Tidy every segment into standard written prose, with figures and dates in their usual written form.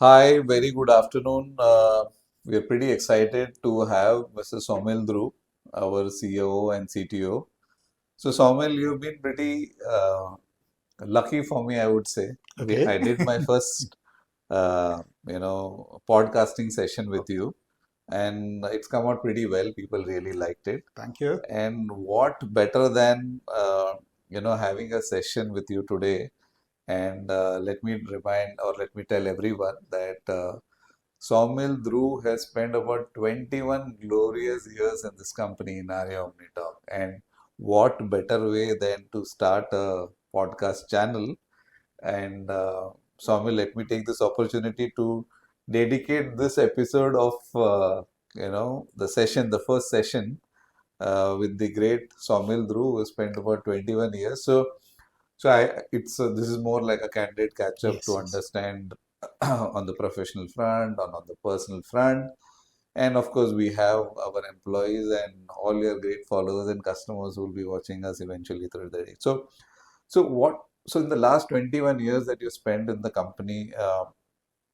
Hi, very good afternoon. We are pretty excited to have Mr. Saumil Dhru, our COO and CTO. So, Saumil, you've been pretty lucky for me, I would say. I Okay. did my first, podcasting session with Okay. you, and it's come out pretty well. People really liked it. Thank you. And what better than having a session with you today? And let me remind or let me tell everyone that Saumil Dhru has spent about 21 glorious years in this company in Arya Omnitalk. And what better way than to start a podcast channel? And Saumil, let me take this opportunity to dedicate this episode of the session, the first session with the great Saumil Dhru, who spent about 21 years. So this is more like a candid catch up Yes, to yes. understand on the professional front, on the personal front, and of course we have our employees and all your great followers and customers who will be watching us eventually through the day. So what? So in the last 21 years that you spent in the company,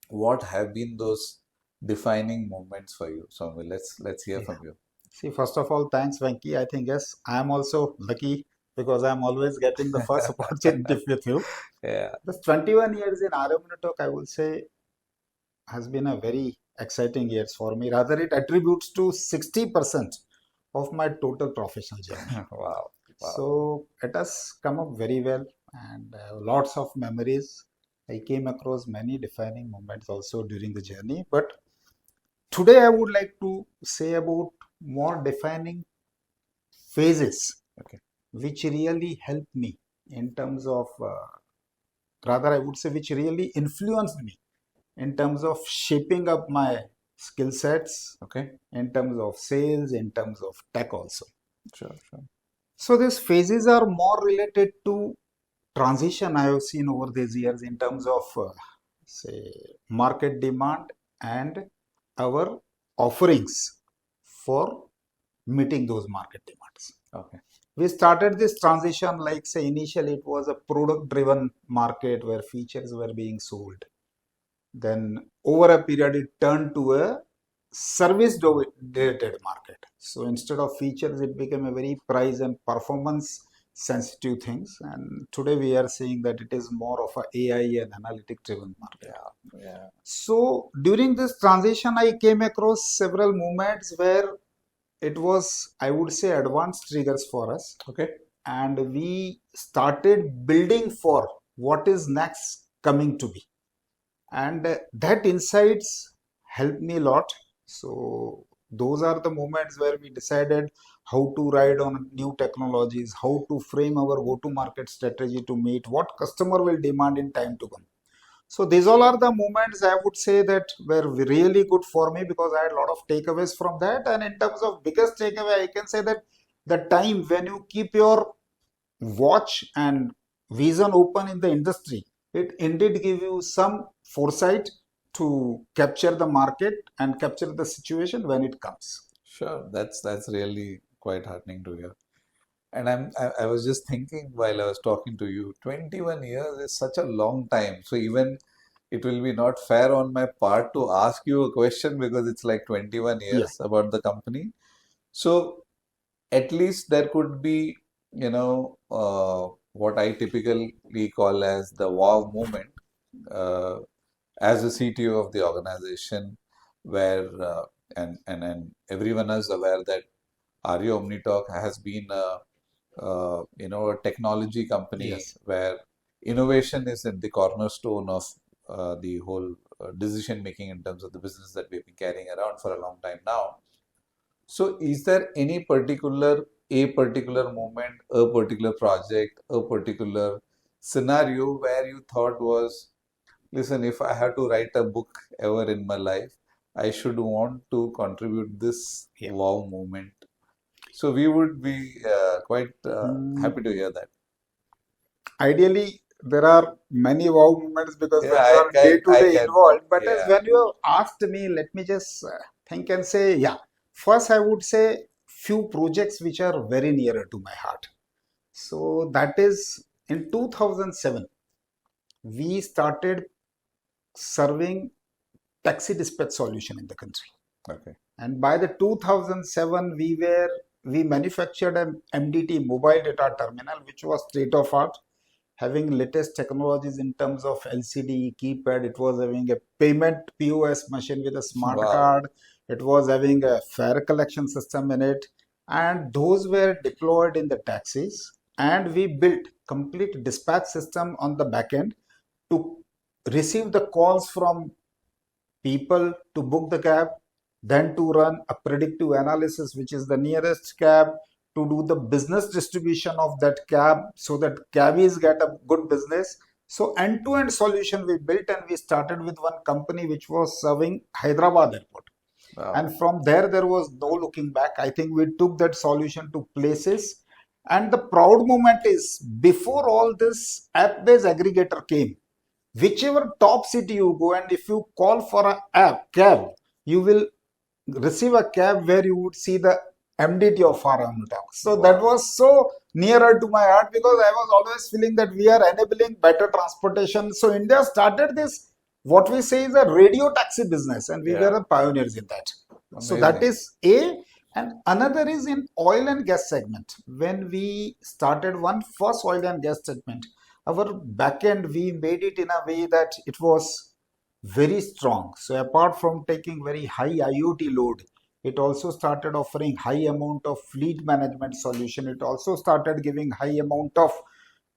what have been those defining moments for you? So let's hear Yeah. from you. See, first of all, thanks, Venky. I think yes, I am also lucky because I'm always getting the first opportunity with you. Yeah. This 21 years in Arya Omnitalk, I will say, has been a very exciting years for me. Rather, it attributes to 60% of my total professional journey. Wow. Wow. So it has come up very well and lots of memories. I came across many defining moments also during the journey. But today I would like to say about more defining phases Okay. which really helped me in terms of, rather I would say, which really influenced me in terms of shaping up my skill sets, Okay. in terms of sales, in terms of tech also. Sure. Sure. So these phases are more related to transition I have seen over these years in terms of, say, market demand and our offerings for meeting those market demands. Okay. We started this transition like, say, initially it was a product driven market where features were being sold. Then over a period it turned to a service related market. So instead of features it became a very price and performance sensitive things, and today we are seeing that it is more of a AI and analytic driven market. Yeah. Yeah. So during this transition I came across several moments where it was, I would say, advanced triggers for us, Okay. and we started building for what is next coming to be, and that insights helped me a lot. So those are the moments where we decided how to ride on new technologies, how to frame our go to market strategy to meet what customer will demand in time to come. So these all are the moments I would say that were really good for me because I had a lot of takeaways from that. And in terms of biggest takeaway, I can say that the time when you keep your watch and vision open in the industry, it indeed give you some foresight to capture the market and capture the situation when it comes. Sure. That's really quite heartening to hear. And I was just thinking while I was talking to you, 21 years is such a long time. So even it will be not fair on my part to ask you a question because it's like 21 Yeah. years about the company. So at least there could be, what I typically call as the wow moment, uh, as a CTO of the organization, where and everyone is aware that Arya Omnitalk has been a technology company Yes. where innovation is at the cornerstone of the whole decision making in terms of the business that we've been carrying around for a long time now. So, is there any particular moment, a particular project, a particular scenario where you thought was, listen, if I had to write a book ever in my life, I should want to contribute this Yeah. wow moment. So we would be quite Mm, happy to hear that. ideally, there are many wow moments because Yeah, when you are day to I day can. involved. But as Yeah. when you have asked me, let me just think and say, yeah. First, I would say few projects which are very nearer to my heart. So that is in 2007, we started serving. taxi dispatch solution in the country. Okay. And by the 2007, we manufactured an MDT mobile data terminal, which was state of art, having latest technologies in terms of LCD keypad. It was having a payment POS machine with a smart Wow. card. It was having a fare collection system in it, and those were deployed in the taxis. And we built complete dispatch system on the back end to receive the calls from people to book the cab, then to run a predictive analysis, which is the nearest cab, to do the business distribution of that cab so that cabbies get a good business. So end-to-end solution we built, and we started with one company which was serving Hyderabad airport. Wow. And from there was no looking back. I think we took that solution to places. And the proud moment is before all this app-based aggregator came, whichever top city you go, and if you call for a cab, you will receive a cab where you would see the MDT of Arya Omnitalk. So that was so nearer to my heart, because I was always feeling that we are enabling better transportation. So India started this, what we say is a radio taxi business, and we were the pioneers in that. So that Amazing. is A. And another is in oil and gas segment. When we started one first oil and gas segment, our backend, we made it in a way that it was very strong. So apart from taking very high IoT load, it also started offering high amount of fleet management solution. It also started giving high amount of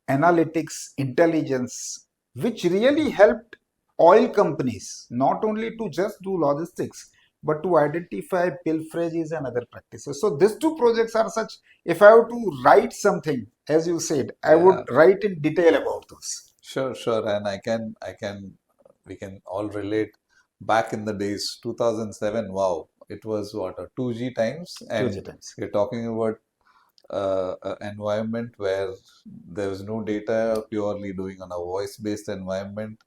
analytics intelligence, which really helped oil companies not only to just do logistics, but to identify pilferages and other practices. So these two projects are such, if I have to write something, as you said, I would Yeah. write in detail about those. Sure, sure. And we can all relate back in the days, 2007. Wow, it was what, a 2G times, and 2G times. you're talking about an environment where there was no data, purely doing on a voice-based environment.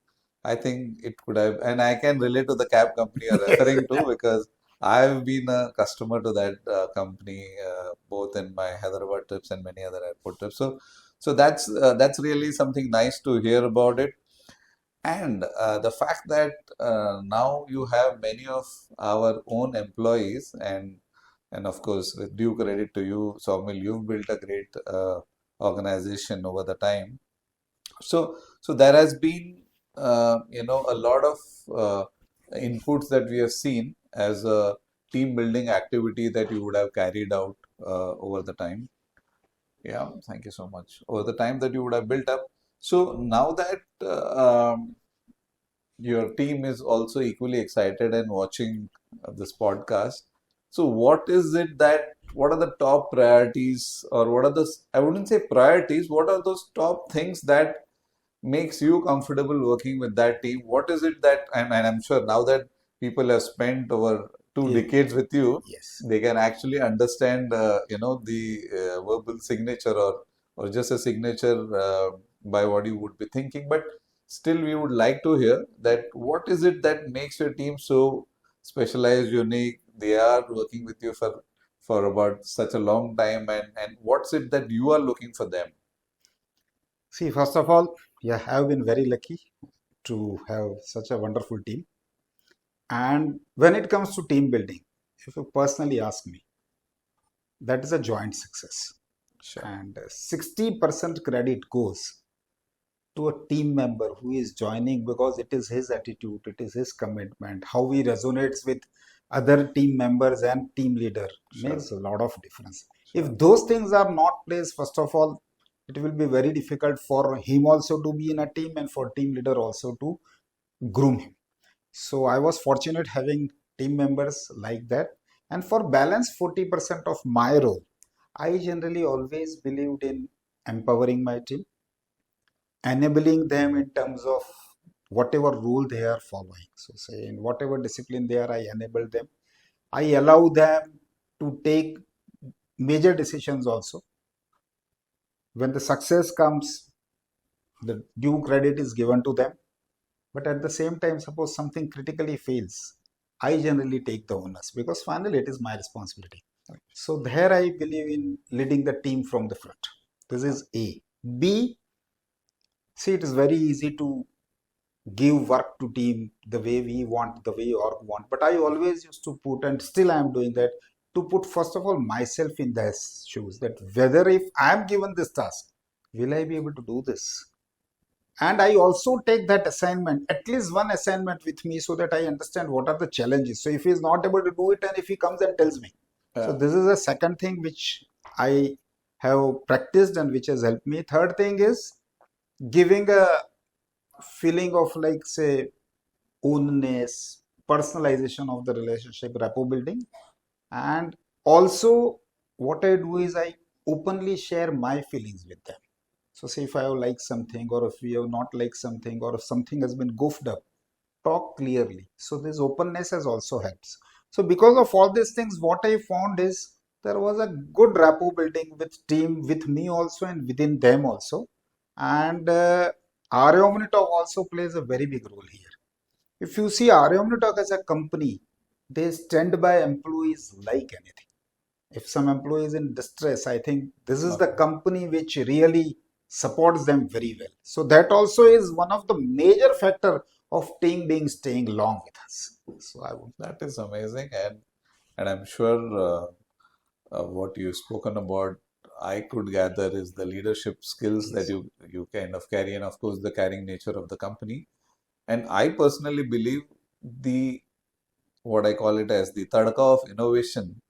I think it could have, and I can relate to the cab company you're referring to, because I've been a customer to that company, both in my Hyderabad trips and many other airport trips. So that's really something nice to hear about it. And the fact that now you have many of our own employees, and of course, with due credit to you, Saumil, you've built a great organization over the time. So there has been a lot of uh, inputs that we have seen as a team building activity that you would have carried out over the time. Yeah, thank you so much. Over the time that you would have built up. So now that your team is also equally excited and watching this podcast. So what are the top priorities, or what are the, I wouldn't say priorities, what are those top things that makes you comfortable working with that team? What is it that, and I'm sure now that people have spent over two Yeah. decades with you, Yes. they can actually understand, the verbal signature, or just a signature by what you would be thinking. But still, we would like to hear that what is it that makes your team so specialized, unique? They are working with you for about such a long time, and what's it that you are looking for them? See, first of all, yeah, I've been very lucky to have such a wonderful team. And when it comes to team building, if you personally ask me, that is a joint success. Sure. And 60% credit goes to a team member who is joining, because it is his attitude, it is his commitment, how he resonates with other team members and team leader Sure. makes a lot of difference. Sure. If those things are not placed, first of all, it will be very difficult for him also to be in a team, and for team leader also to groom him. So I was fortunate having team members like that. And for balance 40% of my role, I generally always believed in empowering my team, enabling them in terms of whatever rule they are following. So say in whatever discipline they are, I enable them. I allow them to take major decisions also. When the success comes, the due credit is given to them. But at the same time, suppose something critically fails, I generally take the onus, because finally it is my responsibility. So there I believe in leading the team from the front. This is A. B, see, it is very easy to give work to team the way we want, the way org want. But I always used to put, and still I am doing that, to put first of all myself in their shoes. That whether if I am given this task, will I be able to do this? And I also take that assignment, at least one assignment with me, so that I understand what are the challenges. So if he is not able to do it, and if he comes and tells me, so Yeah. this is the second thing which I have practiced and which has helped me. Third thing is giving a feeling of, like, say, ownness, personalization of the relationship, rapport building. And also, what I do is I openly share my feelings with them. So, say if I have liked something, or if we have not liked something, or if something has been goofed up, talk clearly. So, this openness has also helped. So, because of all these things, what I found is there was a good rapport building with team, with me also, and within them also. And Arya Omnitalk also plays a very big role here. If you see Arya Omnitalk as a company, they stand by employees like anything. If some employee is in distress, I think this is the Okay. company which really supports them very well. So that also is one of the major factor of team being staying long with us. So I would. That is amazing, and I'm sure what you've spoken about, I could gather is the leadership skills that Yes. you kind of carry, and of course the carrying nature of the company. And I personally believe the what I call it as the tadka of innovation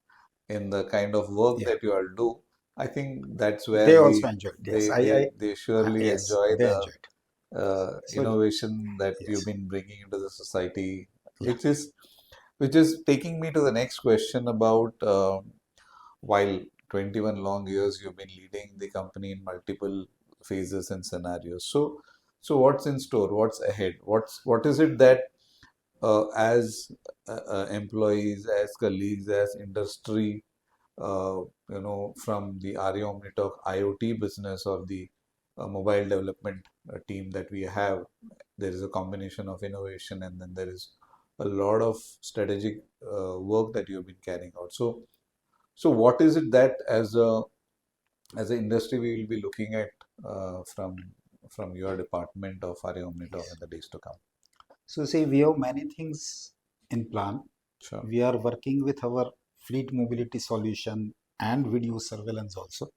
in the kind of work Yeah. that you all do. I think that's They where also enjoyed. Yes. they surely Yes. enjoy They the enjoyed. So innovation that you've yes. been bringing into the society, Yeah. which is taking me to the next question about while 21 long years you've been leading the company in multiple phases and scenarios. So what's in store? What's ahead? What is it that as employees, as colleagues, as industry, from the Arya Omnitalk IoT business or the mobile development team that we have, there is a combination of innovation and then there is a lot of strategic work that you've been carrying out. So what is it that as an industry we will be looking at from your department of Arya Omnitalk in Yes. the days to come? So see, we have many things in plan. Sure. We are working with our fleet mobility solution and video surveillance also.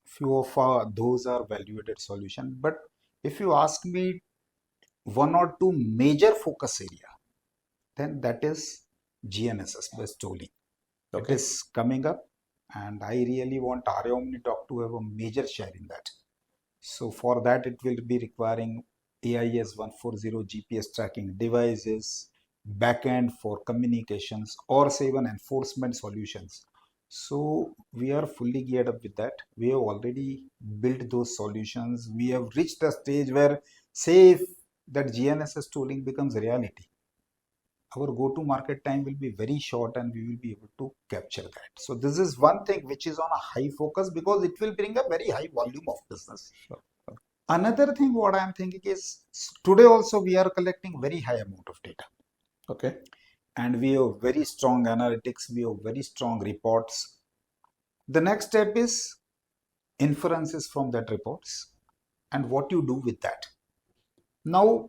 Few of those are value-added solution. But if you ask me one or two major focus area, then that is GNSS based tooling. It Okay. is coming up, and I really want Arya Omnitalk to have a major share in that. So for that, it will be requiring AIS 140 GPS tracking devices, backend for communications, or say even enforcement solutions. So we are fully geared up with that. We have already built those solutions. We have reached the stage where, say, if that GNSS tooling becomes reality, our go-to market time will be very short and we will be able to capture that. So this is one thing which is on a high focus because it will bring a very high volume of business. Sure. Another thing what I am thinking is today also we are collecting very high amount of data Okay. and we have very strong analytics, we have very strong reports. The next step is inferences from that reports and what you do with that. Now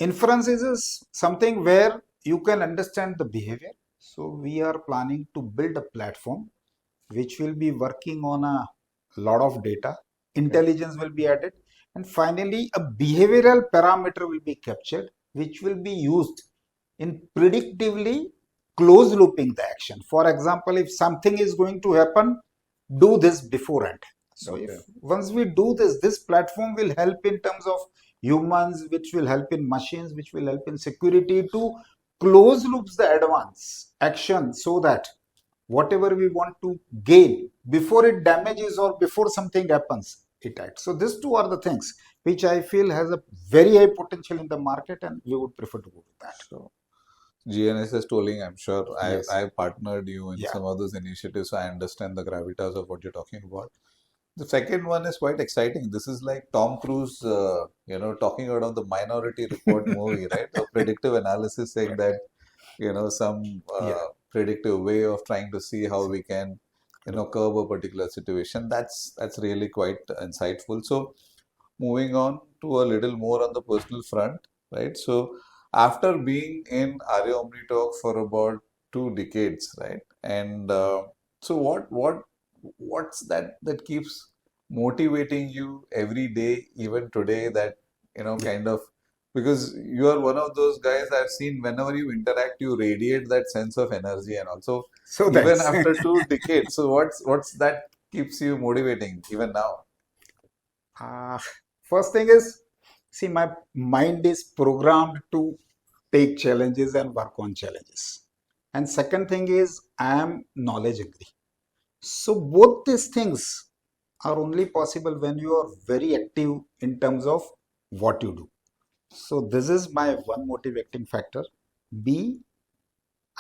inferences is something where you can understand the behavior. So we are planning to build a platform which will be working on a lot of data. Okay. Intelligence will be added, and finally, a behavioral parameter will be captured, which will be used in predictively close looping the action. For example, if something is going to happen, do this beforehand. So if Okay. once we do this, this platform will help in terms of humans, which will help in machines, which will help in security to close loops the advance action so that whatever we want to gain before it damages or before something happens, it acts. So these two are the things which I feel has a very high potential in the market and we would prefer to go with that. So GNSS tolling, I'm sure Yes. I've partnered you in Yeah. some of those initiatives, so I understand the gravitas of what you're talking about. The second one is quite exciting. This is like Tom Cruise, talking out of the Minority Report movie, right? A predictive analysis saying that, some Yeah. predictive way of trying to see how we can, curb a particular situation. That's really quite insightful. So, moving on to a little more on the personal front, right? So after being in Arya Omnitalk for about 2 decades, right? And so what's that keeps motivating you every day, even today, that Yeah. kind of, because you are one of those guys I've seen whenever you interact, you radiate that sense of energy and also So even thanks. after 2 decades. So what's that keeps you motivating even now? Uh, First thing is, see, my mind is programmed to take challenges and work on challenges. And second thing is, I am knowledge hungry. So both these things are only possible when you are very active in terms of what you do. So this is my one motivating factor. B,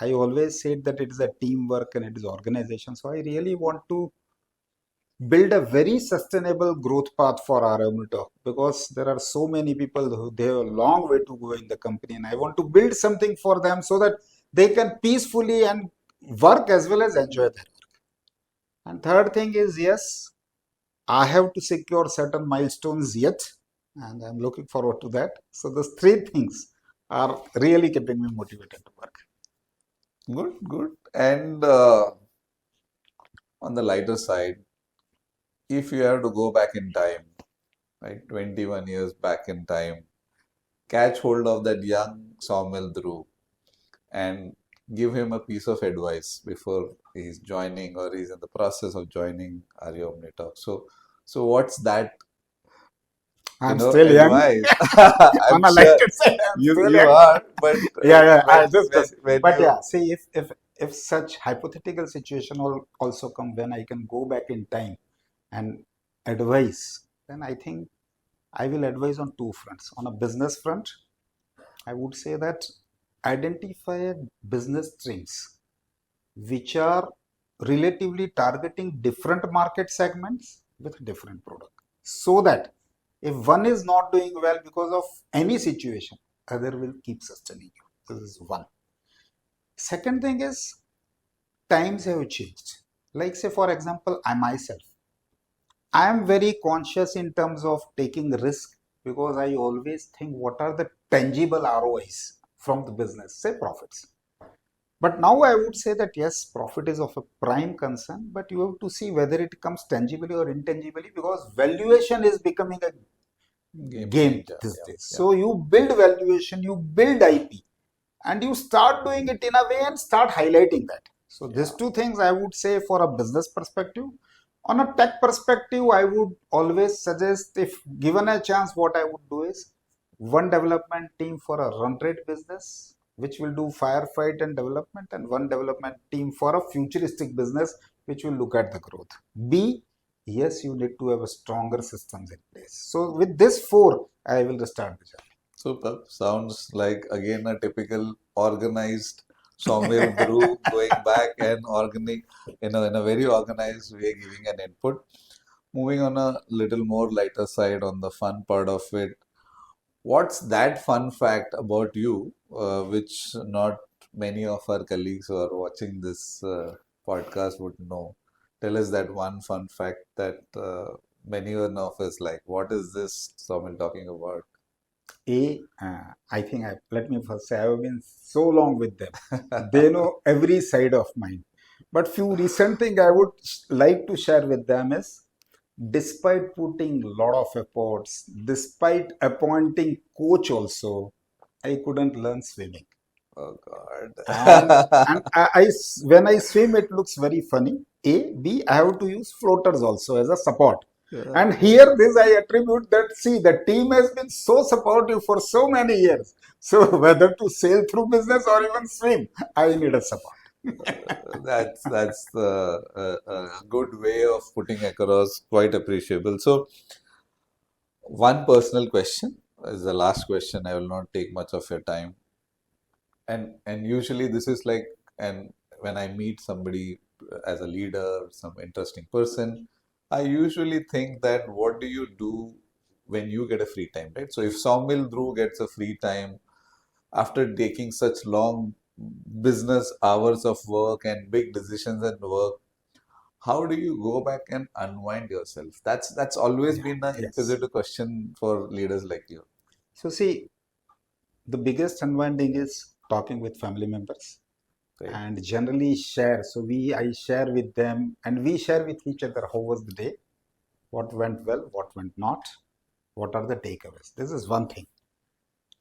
I always said that it is a teamwork and it is organization. So I really want to build a very sustainable growth path for our Omnitalk because there are so many people who they have a long way to go in the company, and I want to build something for them so that they can peacefully and work as well as enjoy their work. And third thing is, yes, I have to secure certain milestones yet, and I'm looking forward to that. So those three things are really keeping me motivated to work. Good, good. And on the lighter side, if you have to go back in time, right, 21 years back in time, catch hold of that young Saumil Dhru and give him a piece of advice before he's joining or he's in the process of joining Arya Omnitalk. So what's that, I'm still young. advice? I'm On a sure lighter side, I'm you still you young. are, but Yeah, yeah. I when just. when But you yeah, see, if such hypothetical situation will also come when I can go back in time and advise, then I think I will advise on two fronts. On a business front, I would say that identify business streams which are relatively targeting different market segments with different product, so that if one is not doing well because of any situation, other will keep sustaining you. This is one. Second thing is, times have changed. Like say for example, I myself, I am very conscious in terms of taking risk because I always think what are the tangible ROIs from the business, say profits. But now I would say that yes, profit is of a prime concern, but you have to see whether it comes tangibly or intangibly because valuation is becoming a game game changer, these yeah, days. yeah. So you build valuation, you build IP, and you start doing it in a way and start highlighting that. So these Yeah. two things I would say for a business perspective. On a tech perspective, I would always suggest, if given a chance, what I would do is one development team for a run rate business, which will do firefight and development, and one development team for a futuristic business, which will look at the growth. B, yes, you need to have a stronger systems in place. So with this four, I will start the Super. Sounds like again a typical organized Saumil Dhru going back and organic, in a very organized way, giving an input. Moving on a little more lighter side on the fun part of it. What's that fun fact about you, which not many of our colleagues who are watching this podcast would know? Tell us that one fun fact that many of us like. What is this Saumil talking about? I think let me first say I have been so long with them. They know every side of mine. But few recent thing I would like to share with them is, despite putting lot of efforts, despite appointing coach also, I couldn't learn swimming. Oh And God. when I swim, it looks very funny. B, I have to use floaters also as a support. And here, this I attribute that, see, the team has been so supportive for so many years. So whether to sail through business or even swim, I need a support. That's a good way of putting across, quite appreciable. So, one personal question is the last question. I will not take much of your time. And usually this is like, and when I meet somebody as a leader, some interesting person, I usually think that what do you do when you get a free time, right? So if Saumil Dhru gets a free time after taking such long business hours of work and big decisions and work, how do you go back and unwind yourself? That's always Yeah, been an yes. inquisitive question for leaders like you. So see, the biggest unwinding is talking with family members Right. and generally share. So I share with them and we share with each other how was the day, what went well, what went not, what are the takeaways. This is one thing.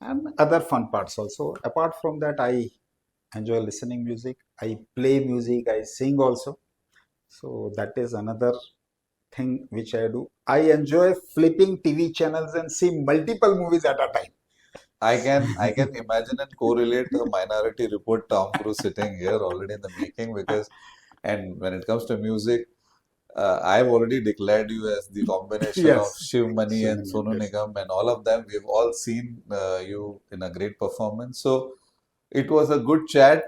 And other fun parts also. Apart from that, I enjoy listening music. I play music. I sing also. So that is another thing which I do. I enjoy flipping TV channels and see multiple movies at a time. I can imagine and correlate a Minority Report Tom Cruise sitting here already in the making because and when it comes to music, I've already declared you as the combination of Yes. Shiv Mani and Swimming, Sonu yes. Nigam and all of them. We've all seen you in a great performance. So it was a good chat.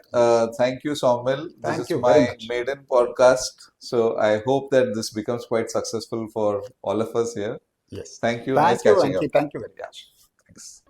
Thank you, Saumil. This Thank is you very my much. maiden podcast. So I hope that this becomes quite successful for all of us here. Yes. Thank you. Nice Thank you, catching up. Venky. Thank you very Yeah, much. thanks.